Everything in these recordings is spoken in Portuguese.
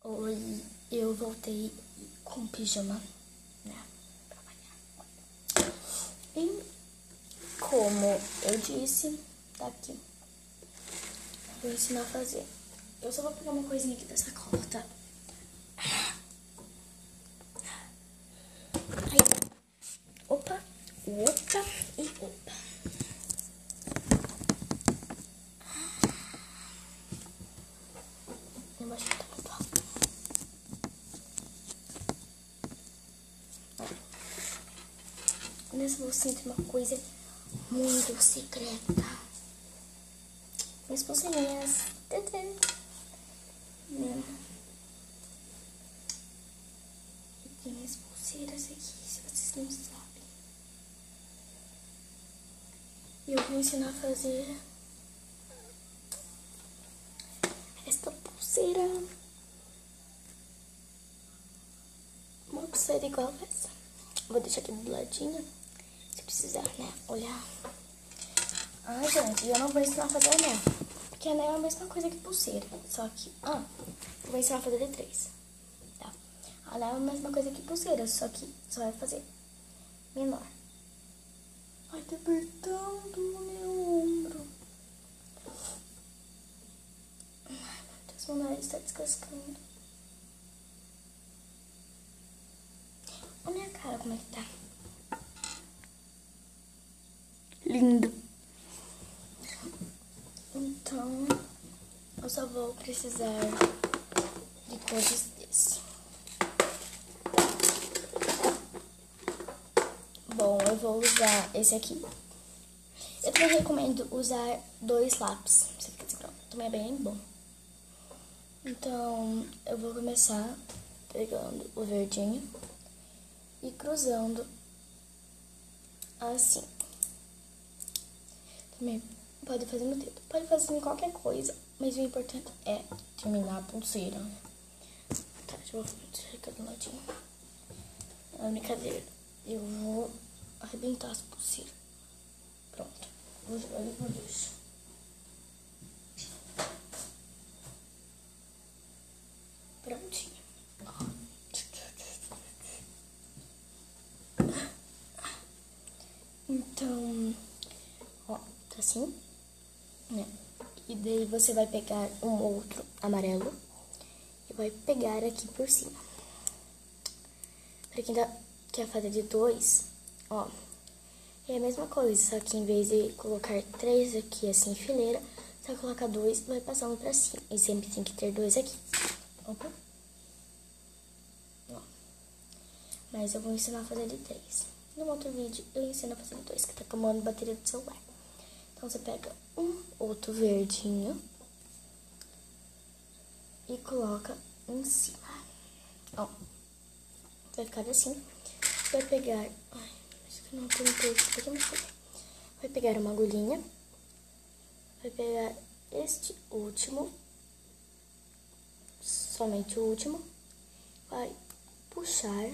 Hoje eu voltei com pijama, né, pra banhar. E como eu disse, tá aqui. Vou ensinar a fazer. Eu só vou pegar uma coisinha aqui da sacola, tá? Aí. Opa, opa e opa. Embaixo tá muito alto. Nessa bolsinha tem uma coisa muito secreta. Minhas pulseirinhas. E tem minhas pulseiras aqui, se vocês não sabem. E eu vou ensinar a fazer esta pulseira. Uma pulseira igual essa. Vou deixar aqui do ladinho, se precisar, né, olhar. Ah, gente, eu não vou ensinar a fazer anel, porque anel é a mesma coisa que pulseira, só que, eu vou ensinar a fazer de 3, tá? Anel é a mesma coisa que pulseira, só que você vai fazer menor. Ai, tá apertando o meu ombro. Ai, meu Deus, meu nariz tá descascando. Olha a minha cara, como é que tá. Lindo. Então, eu só vou precisar de cores desse. Bom, eu vou usar esse aqui. Eu também recomendo usar 2 lápis. Você fica assim, pronto. Também é bem bom. Então, eu vou começar pegando o verdinho e cruzando assim. Também pode fazer no dedo, pode fazer em qualquer coisa, mas o importante é terminar a pulseira. Tá, já vou ficar do ladinho. Não é brincadeira, eu vou arrebentar as pulseiras. Pronto, vou jogar ali no lixo. Prontinho. Então, ó, tá assim, né? E daí você vai pegar um outro amarelo e vai pegar aqui por cima. Pra quem quer fazer de 2, ó, é a mesma coisa, só que em vez de colocar 3 aqui assim em fileira, você vai colocar 2 e vai passando pra cima. E sempre tem que ter 2 aqui. Opa. Ó. Mas eu vou ensinar a fazer de 3. No outro vídeo eu ensino a fazer de 2, que tá acabando a bateria do celular. Então você pega um outro verdinho e coloca em cima. Ó. Vai ficar assim. Vai pegar... Ai, acho que não tem tempo. Vai pegar uma agulhinha. Vai pegar este último. Somente o último. Vai puxar,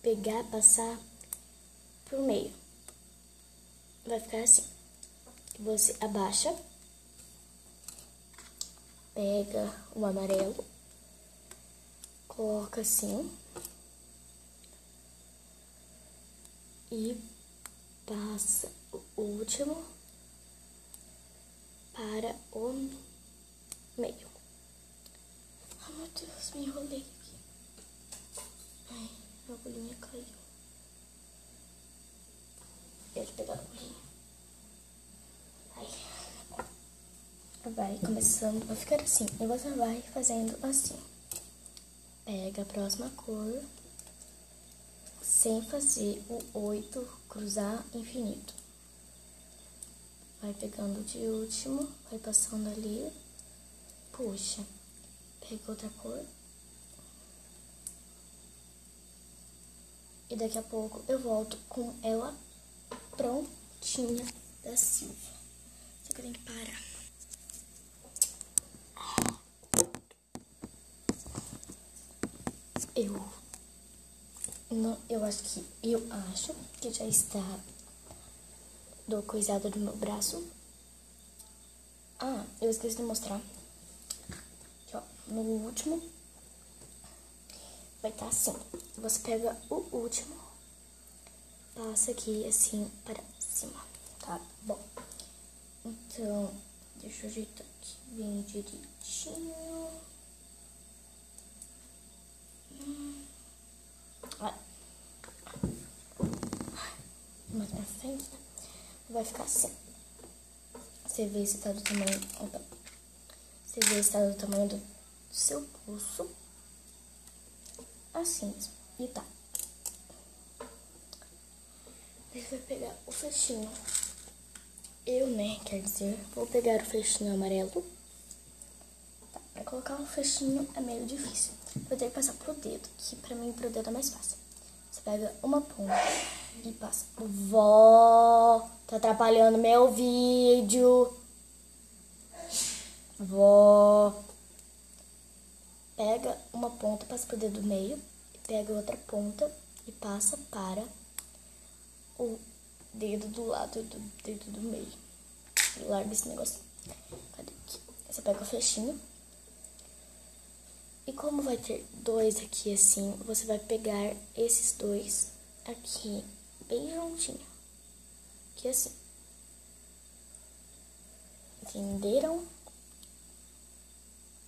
pegar, passar pro meio. Vai ficar assim. Você abaixa. Pega o amarelo. Coloca assim. E passa o último para o meio. Ai, meu Deus, me enrolei aqui. Ai, a agulhinha caiu. Deixa eu pegar a agulhinha. Ai. Vai começando a ficar assim. E você vai fazendo assim. Pega a próxima cor. Sem fazer o 8 cruzar infinito. Vai pegando de último, vai passando ali, puxa. Pega outra cor. E daqui a pouco eu volto com ela prontinha da Silvia. Só que eu tenho que parar. Eu acho que já está do coisado do meu braço. Ah, eu esqueci de mostrar. Aqui, ó. no último, vai estar assim. Você pega o último, passa aqui assim para cima, tá bom? Então, deixa eu ajeitar aqui bem direitinho. Olha. Mais pra frente, né? Vai ficar assim. Você vê se tá do tamanho... Opa. Você vê se tá do tamanho do seu pulso. Assim mesmo. E tá. Você vai pegar o flechinho. Eu, né, quer dizer, vou pegar o flechinho amarelo. Tá, pra colocar um flechinho é meio difícil. Vou ter que passar pro dedo, que pra mim pro dedo é mais fácil. Você pega uma ponta e passa. Vó, tá atrapalhando meu vídeo. Vó. Pega uma ponta, passa pro dedo do meio. Pega outra ponta e passa para o dedo do lado do dedo do meio. Larga esse negócio. Cadê aqui? Você pega o flechinho. E como vai ter dois aqui assim, você vai pegar esses dois aqui, bem juntinho. Aqui assim. Entenderam?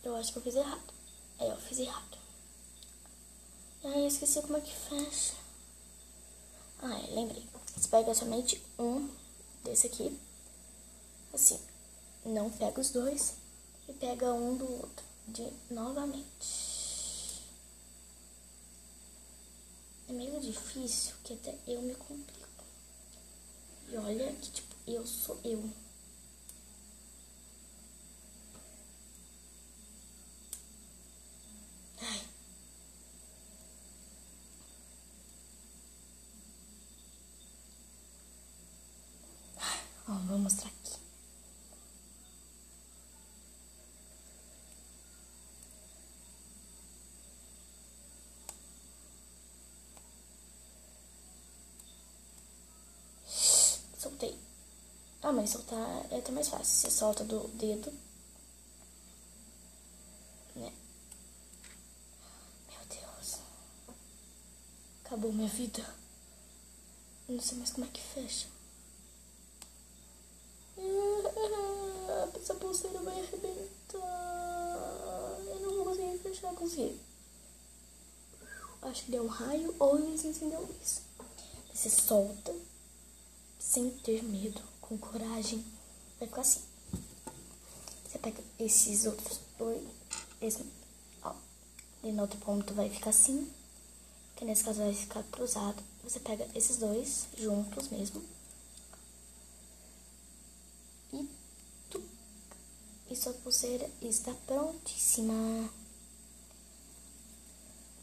Eu acho que eu fiz errado. Eu fiz errado. Ai, eu esqueci como é que fecha. Lembrei. Você pega somente um desse aqui. Assim. Não pega os dois. E pega um do outro. Novamente. É meio difícil, que até eu me complico. E olha que, tipo, eu sou eu. Ai. Ó, vou mostrar aqui. Soltei. Mas soltar é até mais fácil. Você solta do dedo. Né? Meu Deus. Acabou minha vida. Eu não sei mais como é que fecha. Essa pulseira vai arrebentar. Eu não vou conseguir fechar com você. Acho que deu um raio ou eles acendeu luz. Você solta sem ter medo, com coragem. Vai ficar assim. Você pega esses outros dois. Ó. E no outro ponto vai ficar assim. Que nesse caso vai ficar cruzado. Você pega esses dois juntos mesmo. E sua pulseira está prontíssima.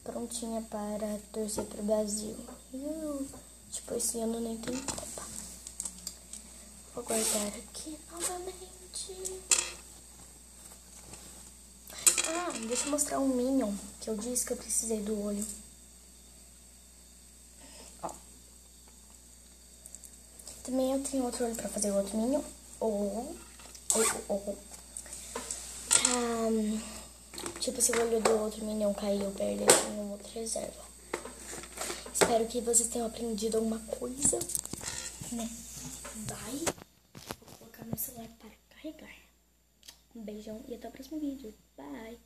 Prontinha para torcer pro Brasil. Tipo, esse ano nem tem Copa. Vou guardar aqui novamente. Deixa eu mostrar um Minion que eu disse que eu precisei do olho. Ó. Também eu tenho outro olho pra fazer o outro Minion. Tipo, se o olho do outro Minion cair ou perder, eu tenho outra reserva. Espero que vocês tenham aprendido alguma coisa, né? Vou colocar meu celular para carregar. Um beijão e até o próximo vídeo. Bye!